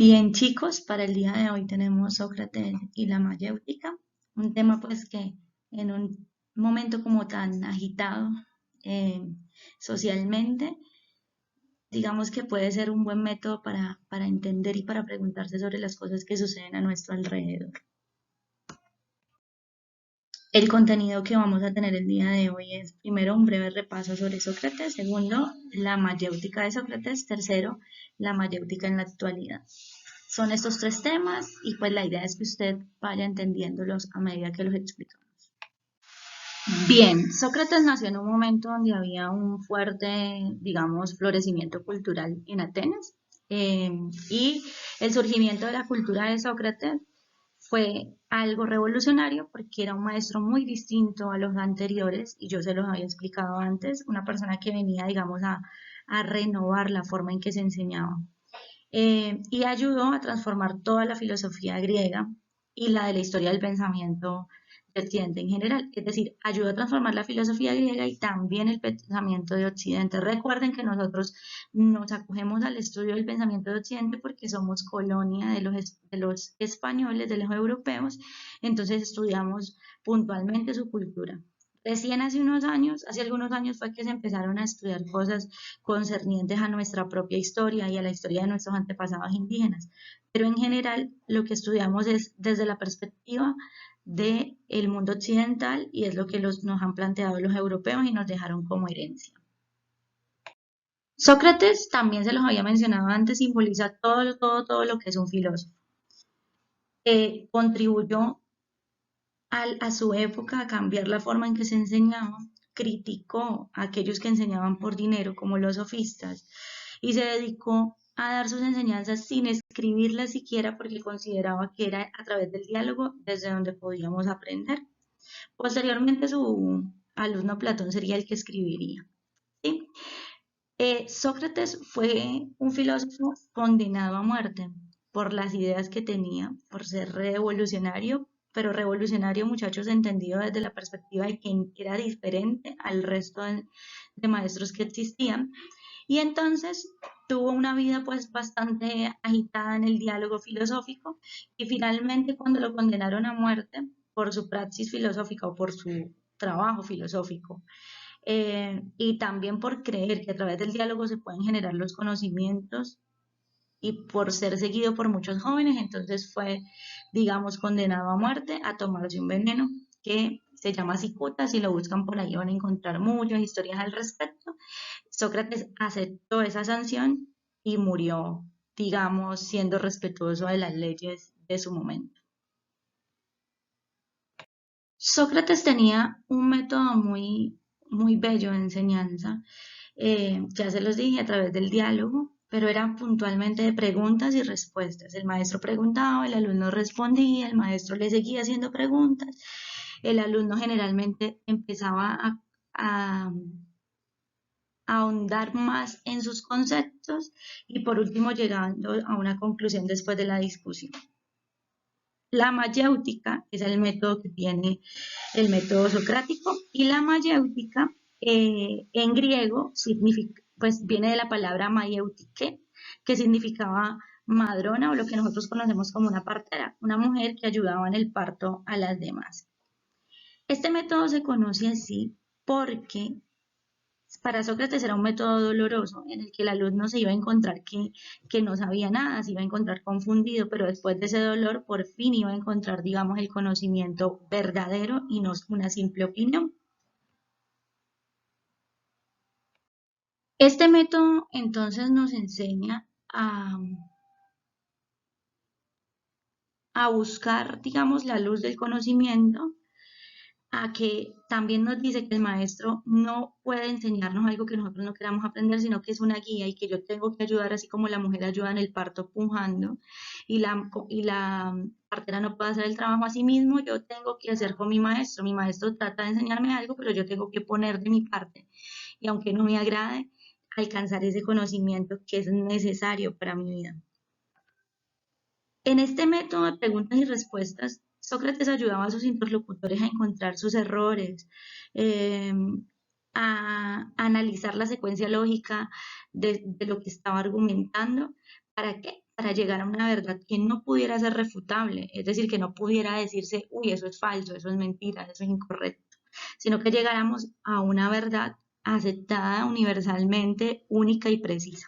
Bien, chicos, para el día de hoy tenemos Sócrates y la mayéutica, un tema pues que en un momento como tan agitado eh, socialmente, digamos que puede ser un buen método para entender y para preguntarse sobre las cosas que suceden a nuestro alrededor. El contenido que vamos a tener el día de hoy es, primero, un breve repaso sobre Sócrates, segundo, la mayéutica de Sócrates, tercero, la mayéutica en la actualidad. Son estos tres temas y pues la idea es que usted vaya entendiéndolos a medida que los explicamos. Bien, Sócrates nació en un momento donde había un fuerte, digamos, florecimiento cultural en Atenas eh, y el surgimiento de la cultura de Sócrates fue algo revolucionario porque era un maestro muy distinto a los anteriores y yo se los había explicado antes, una persona que venía, digamos, a renovar la forma en que se enseñaba y ayudó a transformar toda la filosofía griega y la de la historia del pensamiento de Occidente en general. Es decir, ayudó a transformar la filosofía griega y también el pensamiento de Occidente. Recuerden que nosotros nos acogemos al estudio del pensamiento de Occidente porque somos colonia de los españoles, de los europeos, entonces estudiamos puntualmente su cultura. Recién hace algunos años fue que se empezaron a estudiar cosas concernientes a nuestra propia historia y a la historia de nuestros antepasados indígenas. Pero en general lo que estudiamos es desde la perspectiva del mundo occidental y es lo que nos han planteado los europeos y nos dejaron como herencia. Sócrates, también se los había mencionado antes, simboliza todo lo que es un filósofo. Contribuyó a su época a cambiar la forma en que se enseñaba, criticó a aquellos que enseñaban por dinero, como los sofistas, y se dedicó a dar sus enseñanzas sin escribirlas siquiera porque consideraba que era a través del diálogo desde donde podíamos aprender. Posteriormente su alumno Platón sería el que escribiría. ¿Sí? Sócrates fue un filósofo condenado a muerte por las ideas que tenía, por ser revolucionario, pero revolucionario, muchachos, entendido desde la perspectiva de que era diferente al resto de maestros que existían. Y entonces tuvo una vida pues bastante agitada en el diálogo filosófico y finalmente cuando lo condenaron a muerte por su praxis filosófica o por su trabajo filosófico, y también por creer que a través del diálogo se pueden generar los conocimientos y por ser seguido por muchos jóvenes, entonces fue, digamos, condenado a muerte a tomarse un veneno que se llama cicuta, si lo buscan por ahí van a encontrar muchas historias al respecto. Sócrates aceptó esa sanción y murió, digamos, siendo respetuoso de las leyes de su momento. Sócrates tenía un método muy bello de enseñanza, ya se los dije, a través del diálogo, pero era puntualmente de preguntas y respuestas. El maestro preguntaba, el alumno respondía, el maestro le seguía haciendo preguntas, el alumno generalmente empezaba a ahondar más en sus conceptos y por último llegando a una conclusión después de la discusión. La mayéutica es el método que tiene el método socrático y la mayéutica en griego significa, pues viene de la palabra maieutike, que significaba madrona o lo que nosotros conocemos como una partera, una mujer que ayudaba en el parto a las demás. Este método se conoce así porque para Sócrates era un método doloroso en el que el alumno se iba a encontrar que no sabía nada, se iba a encontrar confundido, pero después de ese dolor por fin iba a encontrar, digamos, el conocimiento verdadero y no una simple opinión. Este método entonces nos enseña a buscar, digamos, la luz del conocimiento, a que también nos dice que el maestro no puede enseñarnos algo que nosotros no queramos aprender, sino que es una guía y que yo tengo que ayudar así como la mujer ayuda en el parto pujando y la partera no puede hacer el trabajo a sí mismo, yo tengo que hacer con mi maestro trata de enseñarme algo, pero yo tengo que poner de mi parte y aunque no me agrade, alcanzar ese conocimiento que es necesario para mi vida. En este método de preguntas y respuestas, Sócrates ayudaba a sus interlocutores a encontrar sus errores, eh, a analizar la secuencia lógica de lo que estaba argumentando. ¿Para qué? para llegar a una verdad que no pudiera ser refutable, es decir, que no pudiera decirse, uy, eso es falso, eso es mentira, eso es incorrecto, sino que llegáramos a una verdad aceptada universalmente, única y precisa.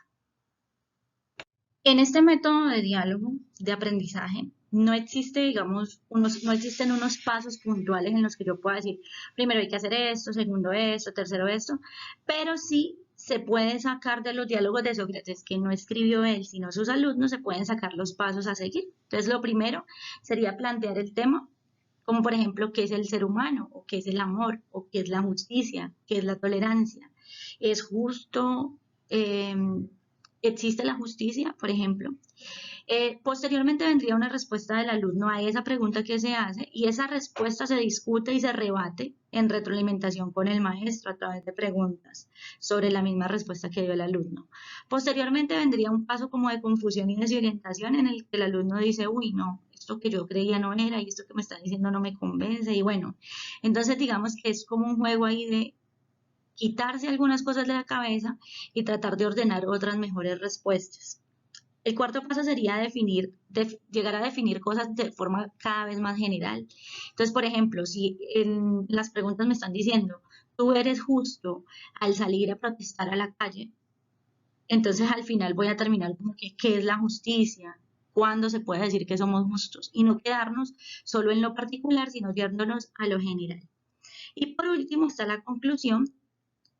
En este método de diálogo, de aprendizaje, no existe, digamos, no existen unos pasos puntuales en los que yo pueda decir, primero hay que hacer esto, segundo esto, tercero esto, pero sí se puede sacar de los diálogos de Sócrates, que no escribió él, sino sus alumnos, se pueden sacar los pasos a seguir. Entonces, lo primero sería plantear el tema, como por ejemplo, qué es el ser humano, o qué es el amor, o qué es la justicia, qué es la tolerancia. ¿Es justo? Eh, ¿Existe la justicia, por ejemplo? Posteriormente vendría una respuesta del alumno a esa pregunta que se hace y esa respuesta se discute y se rebate en retroalimentación con el maestro a través de preguntas sobre la misma respuesta que dio el alumno. Posteriormente vendría un paso como de confusión y desorientación en el que el alumno dice, uy, no, esto que yo creía no era y esto que me están diciendo no me convence y bueno, entonces digamos que es como un juego ahí de quitarse algunas cosas de la cabeza y tratar de ordenar otras mejores respuestas. El cuarto paso sería llegar a definir cosas de forma cada vez más general. Entonces, por ejemplo, si en las preguntas me están diciendo, tú eres justo al salir a protestar a la calle, entonces al final voy a terminar como que, ¿qué es la justicia? ¿Cuándo se puede decir que somos justos? Y no quedarnos solo en lo particular, sino yéndonos a lo general. Y por último está la conclusión.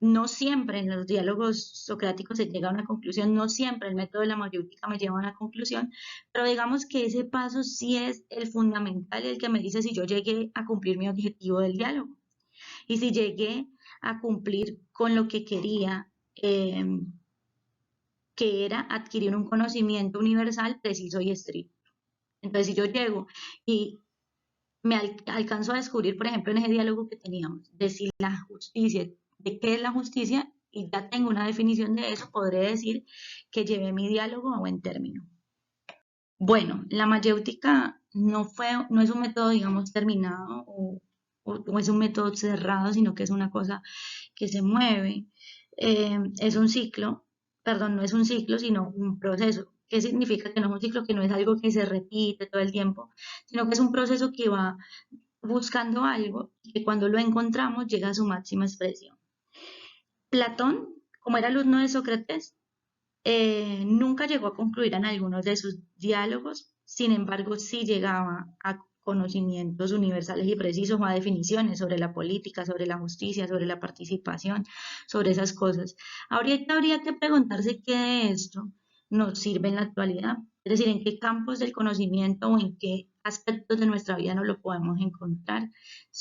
No siempre en los diálogos socráticos se llega a una conclusión, no siempre el método de la mayéutica me lleva a una conclusión, pero digamos que ese paso sí es el fundamental, el que me dice si yo llegué a cumplir mi objetivo del diálogo y si llegué a cumplir con lo que quería, que era adquirir un conocimiento universal, preciso y estricto. Entonces, si yo llego y alcanzo a descubrir, por ejemplo, en ese diálogo que teníamos, de si la justicia, de qué es la justicia, y ya tengo una definición de eso, podré decir que llevé mi diálogo a buen término. Bueno, la mayéutica no es un método, digamos, terminado o es un método cerrado, sino que es una cosa que se mueve. Es un ciclo, perdón, no es un ciclo, sino un proceso. ¿Qué significa que no es un ciclo? Que no es algo que se repite todo el tiempo, sino que es un proceso que va buscando algo y que cuando lo encontramos llega a su máxima expresión. Platón, como era alumno de Sócrates, nunca llegó a concluir en algunos de sus diálogos, sin embargo sí llegaba a conocimientos universales y precisos o a definiciones sobre la política, sobre la justicia, sobre la participación, sobre esas cosas. Habría que preguntarse qué de esto nos sirve en la actualidad, es decir, en qué campos del conocimiento o en qué aspectos de nuestra vida no lo podemos encontrar.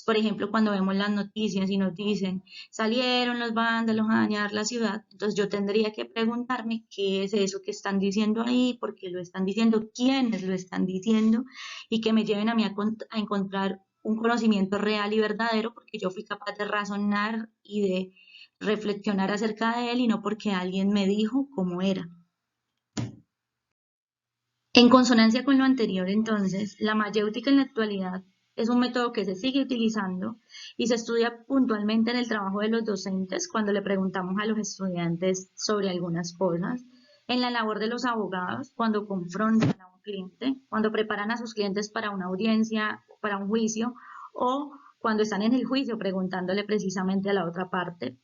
Por ejemplo, cuando vemos las noticias y nos dicen salieron los vándalos a dañar la ciudad, entonces yo tendría que preguntarme qué es eso que están diciendo ahí, por qué lo están diciendo, quiénes lo están diciendo y que me lleven a mí a encontrar un conocimiento real y verdadero porque yo fui capaz de razonar y de reflexionar acerca de él y no porque alguien me dijo cómo era. En consonancia con lo anterior, entonces, la mayéutica en la actualidad es un método que se sigue utilizando y se estudia puntualmente en el trabajo de los docentes cuando le preguntamos a los estudiantes sobre algunas cosas, en la labor de los abogados cuando confrontan a un cliente, cuando preparan a sus clientes para una audiencia, para un juicio o cuando están en el juicio preguntándole precisamente a la otra parte.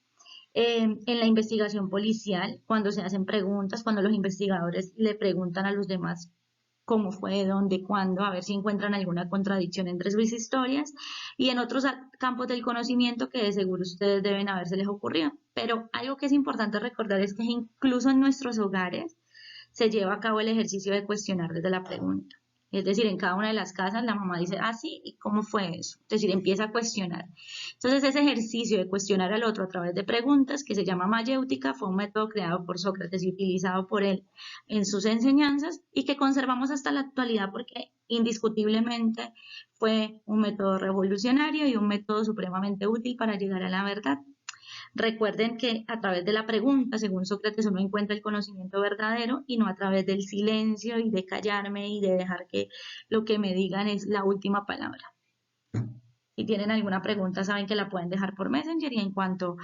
En la investigación policial, cuando se hacen preguntas, cuando los investigadores le preguntan a los demás cómo fue, dónde, cuándo, a ver si encuentran alguna contradicción entre sus historias y en otros campos del conocimiento que de seguro ustedes deben haberse les ocurrido. Pero algo que es importante recordar es que incluso en nuestros hogares se lleva a cabo el ejercicio de cuestionar desde la pregunta. Es decir, en cada una de las casas la mamá dice, ah, sí, ¿y cómo fue eso? Es decir, empieza a cuestionar. Entonces, ese ejercicio de cuestionar al otro a través de preguntas, que se llama mayéutica, fue un método creado por Sócrates y utilizado por él en sus enseñanzas y que conservamos hasta la actualidad porque indiscutiblemente fue un método revolucionario y un método supremamente útil para llegar a la verdad. Recuerden que a través de la pregunta, según Sócrates, uno encuentra el conocimiento verdadero y no a través del silencio y de callarme y de dejar que lo que me digan es la última palabra. Si tienen alguna pregunta, saben que la pueden dejar por Messenger y en cuanto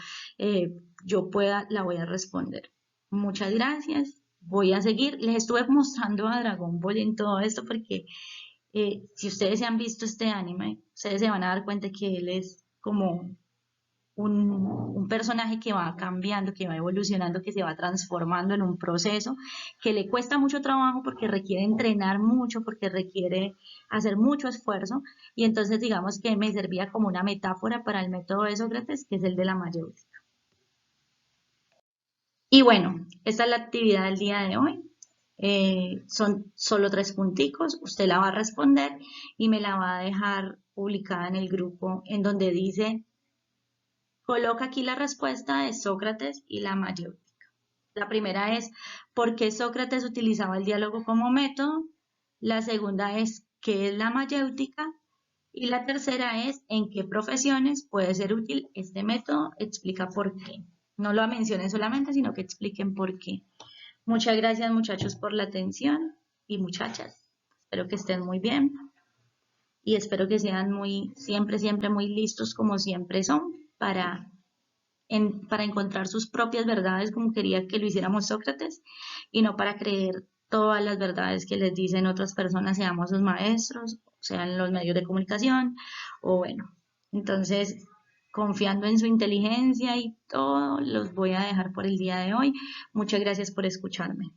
yo pueda, la voy a responder. Muchas gracias. voy a seguir. Les estuve mostrando a Dragon Ball en todo esto porque si ustedes se han visto este anime, ustedes se van a dar cuenta que él es como un personaje que va cambiando, que va evolucionando, que se va transformando en un proceso que le cuesta mucho trabajo porque requiere entrenar mucho, porque requiere hacer mucho esfuerzo. Y entonces digamos que me servía como una metáfora para el método de Sócrates, que es el de la mayéutica. Y bueno, esta es la actividad del día de hoy. Son solo 3 punticos, usted la va a responder y me la va a dejar publicada en el grupo en donde dice, coloca aquí la respuesta de Sócrates y la mayéutica. La primera es, ¿por qué Sócrates utilizaba el diálogo como método? La segunda es, ¿qué es la mayéutica? Y la tercera es, ¿en qué profesiones puede ser útil este método? Explica por qué. No lo mencionen solamente, sino que expliquen por qué. Muchas gracias, muchachos, por la atención y muchachas. Espero que estén muy bien y espero que sean siempre, siempre muy listos como siempre son para encontrar sus propias verdades como quería que lo hiciéramos Sócrates y no para creer todas las verdades que les dicen otras personas, seamos sus maestros, sean los medios de comunicación o bueno. Entonces, confiando en su inteligencia y todo, los voy a dejar por el día de hoy. Muchas gracias por escucharme.